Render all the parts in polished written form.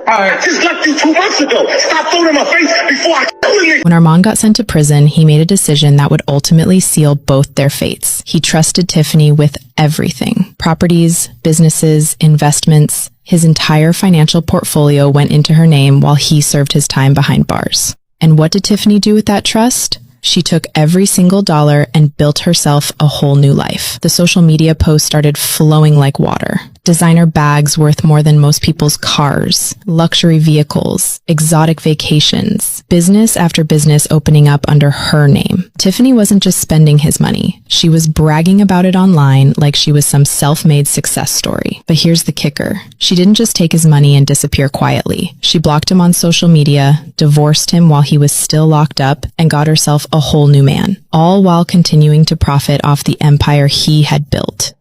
I just left you 2 months ago. Stop throwing in my face before I kill you. When Armand got sent to prison, he made a decision that would ultimately seal both their fates. He trusted Tiffany with everything. Properties, businesses, investments. His entire financial portfolio went into her name while he served his time behind bars. And what did Tiffany do with that trust? She took every single dollar and built herself a whole new life. The social media posts started flowing like water. Designer bags worth more than most people's cars, luxury vehicles, exotic vacations, business after business opening up under her name. Tiffany wasn't just spending his money. She was bragging about it online like she was some self-made success story. But here's the kicker. She didn't just take his money and disappear quietly. She blocked him on social media, divorced him while he was still locked up, and got herself a whole new man, all while continuing to profit off the empire he had built.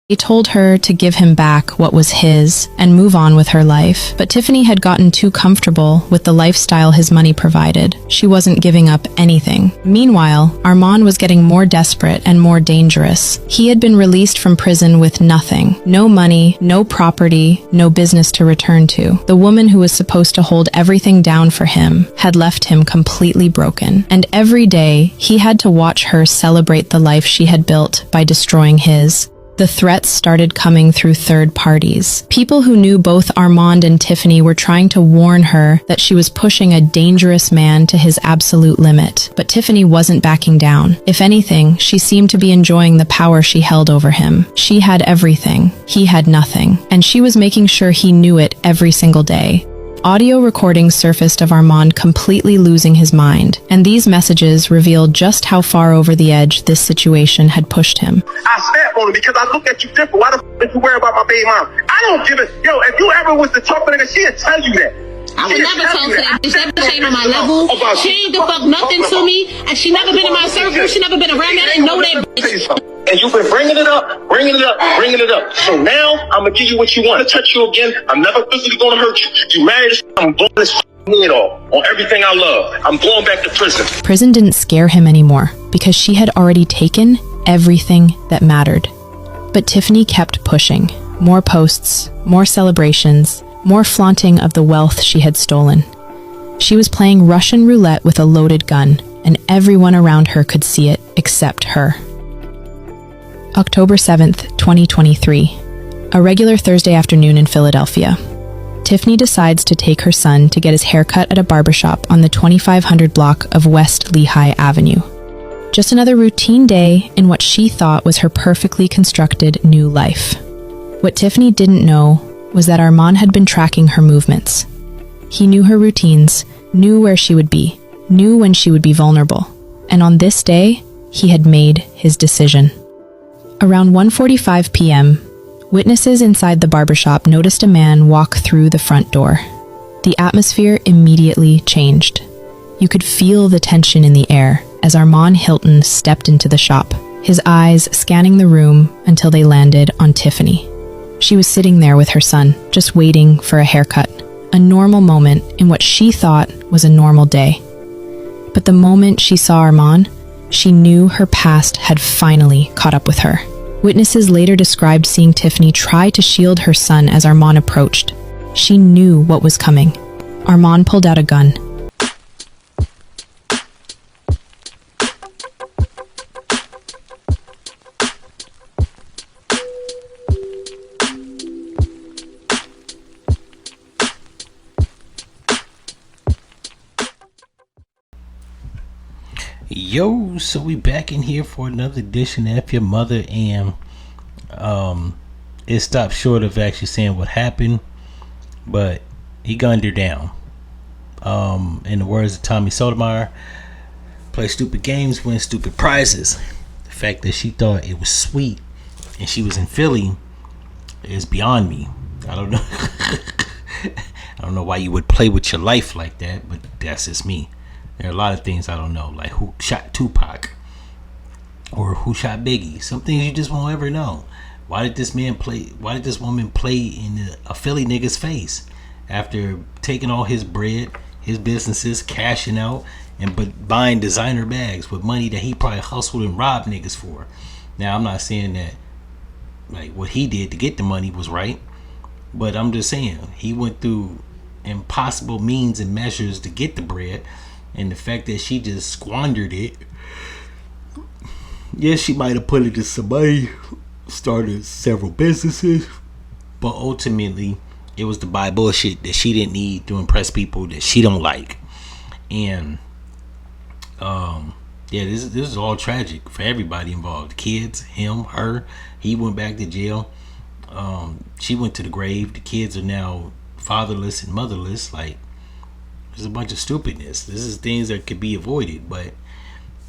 He told her to give him back what was his and move on with her life, but Tiffany had gotten too comfortable with the lifestyle his money provided. She wasn't giving up anything. Meanwhile, Armand was getting more desperate and more dangerous. He had been released from prison with nothing. No money, no property, no business to return to. The woman who was supposed to hold everything down for him had left him completely broken. And every day, he had to watch her celebrate the life she had built by destroying his. The threats started coming through third parties. People who knew both Armand and Tiffany were trying to warn her that she was pushing a dangerous man to his absolute limit. But Tiffany wasn't backing down. If anything, she seemed to be enjoying the power she held over him. She had everything. He had nothing. And she was making sure he knew it every single day. Audio recordings surfaced of Armand completely losing his mind, and these messages revealed just how far over the edge this situation had pushed him. I snap on it because I look at you different. Why the f*** did you worry about my baby mom? I don't give it. Yo, if you ever was to talk to nigga, she'd tell you that. I would never talk to that bitch. That bitch ain't on my level. She ain't the fuck nothing to me, and she never been in my circle. She never been around me. I didn't know that bitch. And you've been bringing it up. So now I'm gonna give you what you want. To touch you again, I'm never physically gonna hurt you. You married this, I'm blowing this head off on everything I love. I'm going back to prison. Prison didn't scare him anymore because she had already taken everything that mattered. But Tiffany kept pushing. More posts, more celebrations, more flaunting of the wealth she had stolen. She was playing Russian roulette with a loaded gun, and everyone around her could see it except her. October 7th, 2023. A regular Thursday afternoon in Philadelphia. Tiffany decides to take her son to get his haircut at a barbershop on the 2500 block of West Lehigh Avenue. Just another routine day in what she thought was her perfectly constructed new life. What Tiffany didn't know was that Armand had been tracking her movements. He knew her routines, knew where she would be, knew when she would be vulnerable. And on this day, he had made his decision. Around 1:45 p.m., witnesses inside the barbershop noticed a man walk through the front door. The atmosphere immediately changed. You could feel the tension in the air as Armand Hilton stepped into the shop, his eyes scanning the room until they landed on Tiffany. She was sitting there with her son, just waiting for a haircut, a normal moment in what she thought was a normal day. But the moment she saw Armand, she knew her past had finally caught up with her. Witnesses later described seeing Tiffany try to shield her son as Armand approached. She knew what was coming. Armand pulled out a gun. Yo, so we back in here for another edition of F-ya-Motha, and it stopped short of actually saying what happened, but he gunned her down. In the words of Tommy Sotomayor, play stupid games, win stupid prizes. The fact that she thought it was sweet and she was in Philly is beyond me. I don't know. I don't know why you would play with your life like that, but that's just me. There are a lot of things I don't know, like who shot Tupac or who shot Biggie. Some things you just won't ever know. Why did this woman play in a Philly nigga's face after taking all his bread, his businesses, cashing out, but buying designer bags with money that he probably hustled and robbed niggas for? Now, I'm not saying that like what he did to get the money was right. But I'm just saying, he went through impossible means and measures to get the bread, and the fact that she just squandered it. Yes, she might have put it to somebody, started several businesses, but ultimately it was to buy bullshit that she didn't need to impress people that she don't like. And yeah, this is all tragic for everybody involved. The kids, him, her. He went back to jail. She went to the grave. The kids are now fatherless and motherless. Like, there's a bunch of stupidness. This is things that could be avoided. But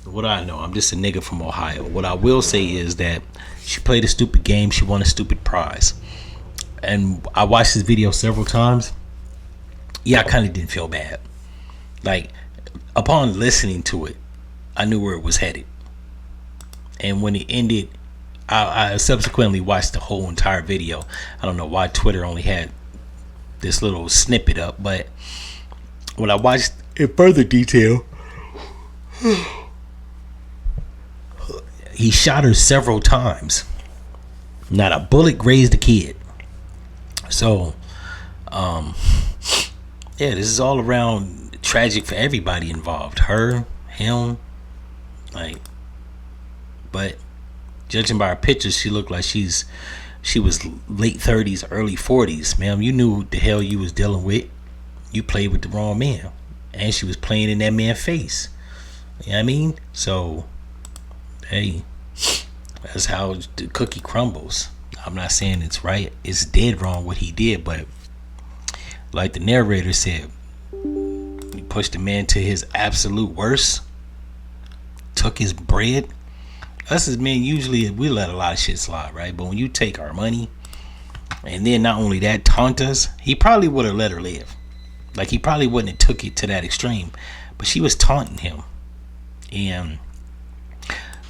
what I know, I'm just a nigga from Ohio. What I will say is that she played a stupid game. She won a stupid prize. And I watched this video several times. Yeah, I kind of didn't feel bad. Like, upon listening to it, I knew where it was headed. And when it ended, I subsequently watched the whole entire video. I don't know why Twitter only had this little snippet up, but when I watched in further detail, he shot her several times. Not a bullet grazed the kid. So, yeah, this is all around tragic for everybody involved. Her, him, like, but judging by her pictures, she looked like she was late 30s, early 40s. Ma'am, you knew what the hell you was dealing with. You played with the wrong man, and she was playing in that man's face. You know what I mean? So, hey, that's how the cookie crumbles. I'm not saying it's right. It's dead wrong what he did, but like the narrator said, he pushed the man to his absolute worst, took his bread. Us as men, usually we let a lot of shit slide, right? But when you take our money, and then not only that, taunt us, he probably would have let her live. Like, he probably wouldn't have took it to that extreme, but she was taunting him. And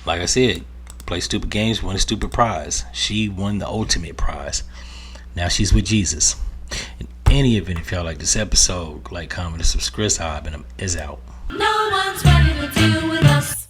like I said, play stupid games, win a stupid prize. She won the ultimate prize. Now she's with Jesus. In any event, if y'all like this episode, like, comment, and subscribe, and is out. No one's ready to do